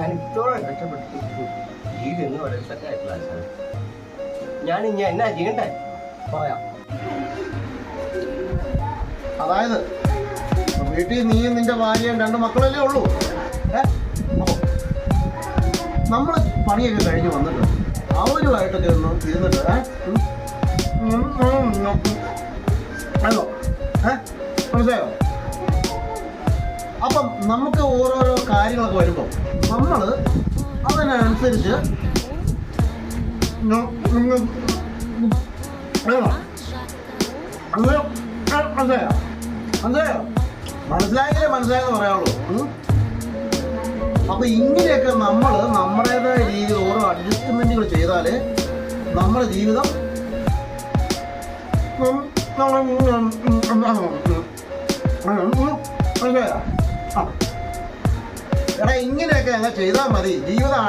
ഞാൻ ഇത്തോളം കഷ്ടപ്പെട്ടു ജീവിതം വളരെ സെറ്റായിട്ടില്ല. ഞാൻ ഇനി എന്നാ ചെയ്യണ്ടേ പറയാം. അതായത് വീട്ടിൽ നീയും നിന്റെ ഭാര്യയും 2 മക്കളല്ലേ ഉള്ളൂ. നമ്മൾ പണിയൊക്കെ കഴിഞ്ഞ് വന്നിട്ട് അവരുമായിട്ടൊക്കെ ഒന്ന് ഇരുന്നിട്ട് മനസ്സിലായോ? അപ്പം നമുക്ക് ഓരോരോ കാര്യങ്ങളൊക്കെ വരുമ്പോൾ നമ്മൾ അതിനനുസരിച്ച് മനസ്സിലായെന്ന് പറയാവുള്ളൂ. അപ്പൊ ഇങ്ങനെയൊക്കെ നമ്മൾ നമ്മുടേതായ രീതിയിൽ ഓരോ അഡ്ജസ്റ്റ്മെന്റുകൾ ചെയ്താല് നമ്മുടെ ജീവിതം എടാ ഇങ്ങനെയൊക്കെ അങ്ങ് ചെയ്താൽ മതി, ജീവിതം